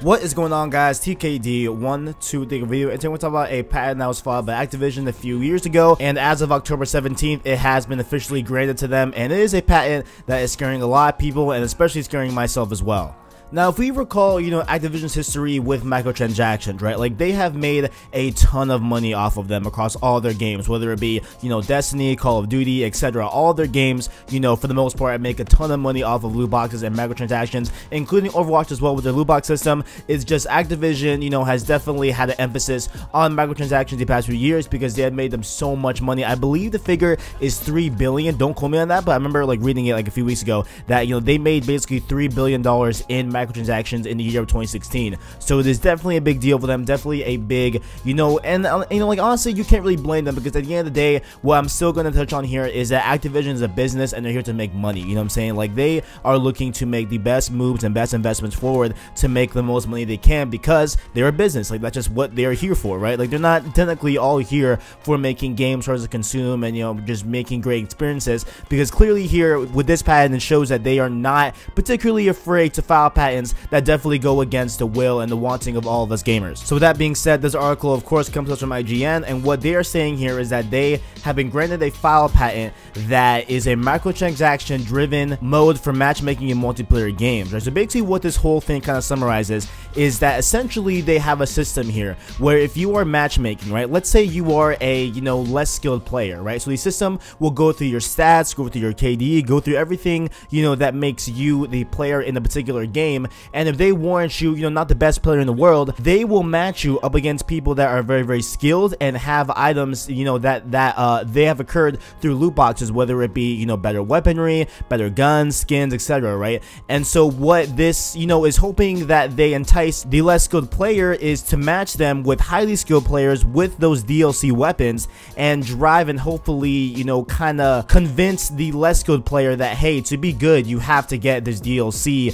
What is going on, guys? TKD123 video, and today we're talking about a patent that was filed by Activision a few years ago, and as of October 17th, it has been officially granted to them, and it is a patent that is scaring a lot of people, and especially scaring myself as well. Now, if we recall, Activision's history with microtransactions, right? Like, they have made a ton of money off of them across all their games, whether it be, Destiny, Call of Duty, etc. All their games, for the most part, make a ton of money off of loot boxes and microtransactions, including Overwatch as well with their loot box system. It's just Activision, has definitely had an emphasis on microtransactions the past few years because they have made them so much money. I believe the figure is $3 billion. Don't quote me on that, but I remember reading it a few weeks ago that, they made basically $3 billion in microtransactions in the year of 2016. So it is definitely a big deal for them, definitely a big, honestly, you can't really blame them because at the end of the day, what I'm still going to touch on here is that Activision is a business and they're here to make money. You know what I'm saying? Like, they are looking to make the best moves and best investments forward to make the most money they can because they're a business. Like, that's just what they're here for, right? Like, they're not technically all here for making games for us to consume and, just making great experiences, because clearly here with this patent, it shows that they are not particularly afraid to file patents that definitely go against the will and the wanting of all of us gamers. So with that being said, this article of course comes to us from IGN, and what they are saying here is that they have been granted a file patent that is a microtransaction driven mode for matchmaking in multiplayer games, right? So basically what this whole thing kind of summarizes is that essentially they have a system here where if you are matchmaking, right, let's say you are a less skilled player, right? So the system will go through your stats, go through your KD, go through everything that makes you the player in a particular game, and if they warrant you not the best player in the world, they will match you up against people that are very, very skilled and have items that they have occurred through loot boxes, whether it be better weaponry, better guns, skins, etc., right? And so what this is hoping that they entice the less skilled player is to match them with highly skilled players with those DLC weapons and drive and hopefully kind of convince the less skilled player that, hey, to be good you have to get this DLC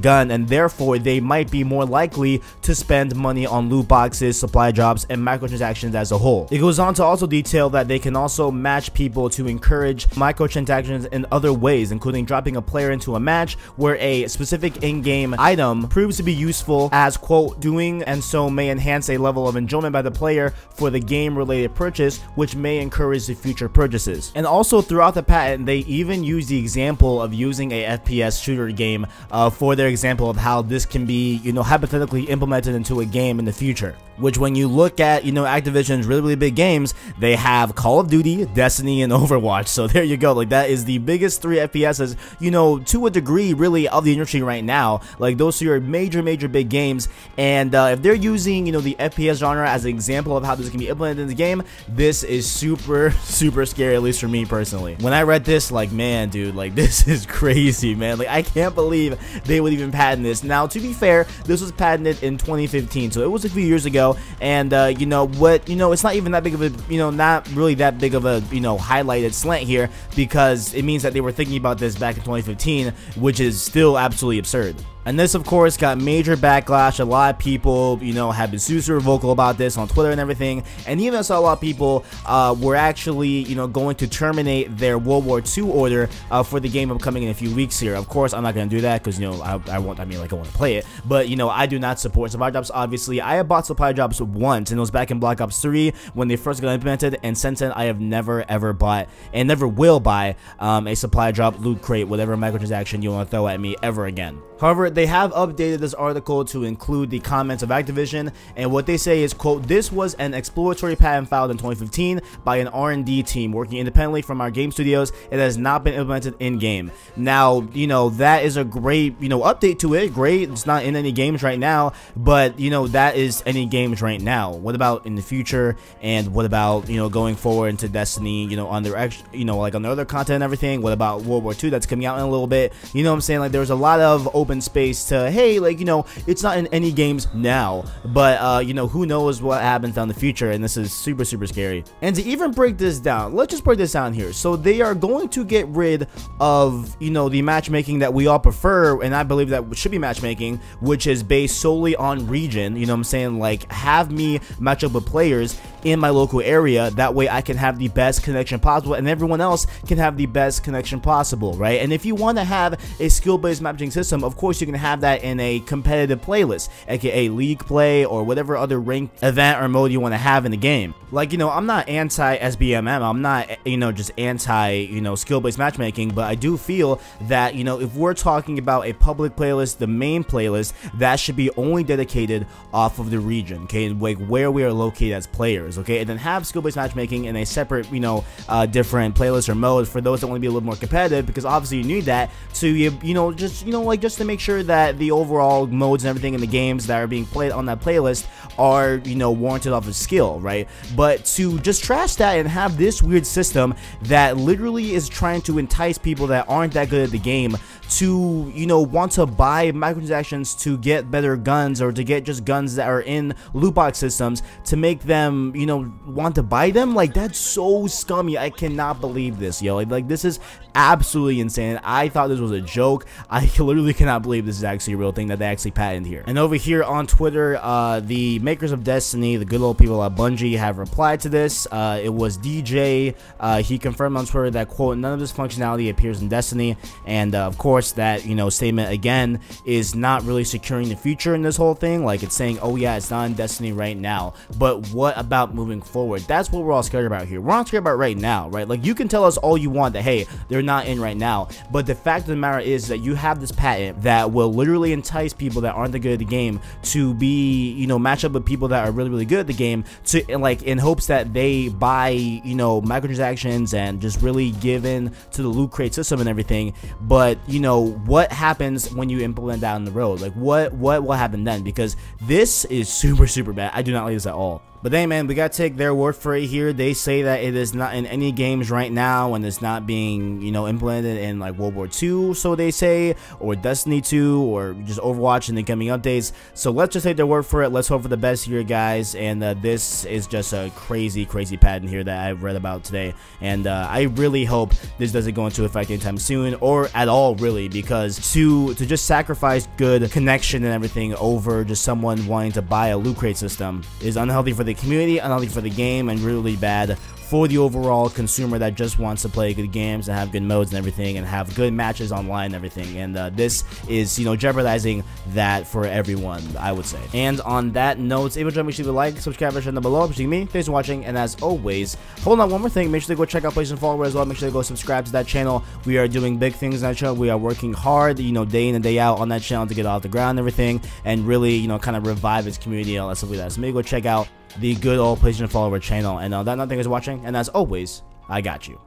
gun, and therefore they might be more likely to spend money on loot boxes, supply drops, and microtransactions as a whole. It goes on to also detail that they can also match people to encourage microtransactions in other ways, including dropping a player into a match where a specific in-game item proves to be useful as, quote, doing and so may enhance a level of enjoyment by the player for the game-related purchase, which may encourage the future purchases. And also throughout the patent, they even use the example of using a FPS shooter game for their example of how this can be, hypothetically implemented into a game in the future. Which, when you look at, Activision's really, really big games, they have Call of Duty, Destiny, and Overwatch. So there you go. Like, that is the biggest 3 FPSs, to a degree, really, of the industry right now. Like, those are major, major big games. And if they're using, the FPS genre as an example of how this can be implemented in the game, this is super, super scary, at least for me personally. When I read this, like, man, dude, like, this is crazy, man. Like, I can't believe they would even patent this. Now, to be fair, this was patented in 2015, so it was a few years ago. And it's not even that big of a, not really that big of a, highlighted slant here, because it means that they were thinking about this back in 2015, which is still absolutely absurd. And this, of course, got major backlash. A lot of people, have been super vocal about this on Twitter and everything. And even I saw a lot of people were actually, going to terminate their World War II order for the game upcoming in a few weeks here. Of course, I'm not going to do that because, I want to play it. But, I do not support supply drops, obviously. I have bought supply drops once, and it was back in Black Ops 3 when they first got implemented. And since then, I have never, ever bought and never will buy a supply drop, loot crate, whatever microtransaction you want to throw at me ever again. However, they have updated this article to include the comments of Activision, and what they say is, quote, "This was an exploratory patent filed in 2015 by an R&D team working independently from our game studios. It has not been implemented in-game." Now, that is a great, update to it. Great. It's not in any games right now, but, that is any games right now. What about in the future? And what about, going forward into Destiny, on their, like on their other content and everything? What about World War II that's coming out in a little bit? You know what I'm saying? Like, there's a lot of open space to, hey, like, it's not in any games now, but who knows what happens down the future, and this is super, super scary. And to even break this down, let's just break this down here. So they are going to get rid of the matchmaking that we all prefer, and I believe that should be matchmaking, which is based solely on region. You know what I'm saying? Like, have me match up with players in my local area, that way I can have the best connection possible and everyone else can have the best connection possible, right? And if you want to have a skill-based matching system, of course you're can have that in a competitive playlist, aka league play or whatever other ranked event or mode you want to have in the game. Like, you know, I'm not anti-SBMM, I'm not, you know, just anti, you know, skill-based matchmaking, but I do feel that, you know, if we're talking about a public playlist, the main playlist, that should be only dedicated off of the region, okay, like where we are located as players, okay, and then have skill-based matchmaking in a separate, you know, different playlist or mode for those that want to be a little more competitive, because obviously you need that to, you know, just, you know, like just to make sure that the overall modes and everything in the games that are being played on that playlist are, you know, warranted off of skill, right? But to just trash that and have this weird system that literally is trying to entice people that aren't that good at the game to, you know, want to buy microtransactions to get better guns, or to get just guns that are in loot box systems to make them, you know, want to buy them, like, that's so scummy. I cannot believe this, yo. Like this is absolutely insane. I thought this was a joke. I literally cannot believe this is actually a real thing that they actually patented here. And over here on Twitter, the makers of Destiny, the good old people at Bungie, have replied to this. It was DJ. He confirmed on Twitter that, quote, none of this functionality appears in Destiny, and of course that, you know, statement again is not really securing the future in this whole thing. Like, it's saying, oh yeah, it's not in Destiny right now, but what about moving forward? That's what we're all scared about here. We're not scared about right now, right? Like, you can tell us all you want that, hey, they're not in right now, but the fact of the matter is that you have this patent that will literally entice people that aren't that good at the game to be, you know, match up with people that are really, really good at the game, to, like, in hopes that they buy, you know, microtransactions and just really give in to the loot crate system and everything. But, you know, what happens when you implement that on the road? Like, what will happen then? Because this is super bad. I do not like this at all. But then, man, we gotta take their word for it here. They say that it is not in any games right now, and it's not being, you know, implemented in like World War II, so they say, or Destiny 2, or just Overwatch in the coming updates. So let's just take their word for it. Let's hope for the best here, guys. And this is just a crazy patent here that I've read about today. And I really hope this doesn't go into effect anytime soon, or at all, really, because to just sacrifice good connection and everything over just someone wanting to buy a loot crate system is unhealthy for the community, unhealthy for the game, and really bad for the overall consumer that just wants to play good games and have good modes and everything and have good matches online and everything. And this is, you know, jeopardizing that for everyone, I would say. And on that note, if you enjoyed, make sure to like, subscribe, and share down below. Appreciate me. Thanks for watching, and as always, hold on, one more thing. Make sure to go check out Place and Follower as well. Make sure to go subscribe to that channel. We are doing big things on that channel. We are working hard, you know, day in and day out on that channel to get off the ground and everything, and really, you know, kind of revive its community and all that stuff like that. So maybe go check out the good old PlayStation Follower channel. And that, nothing is watching, and as always, I got you.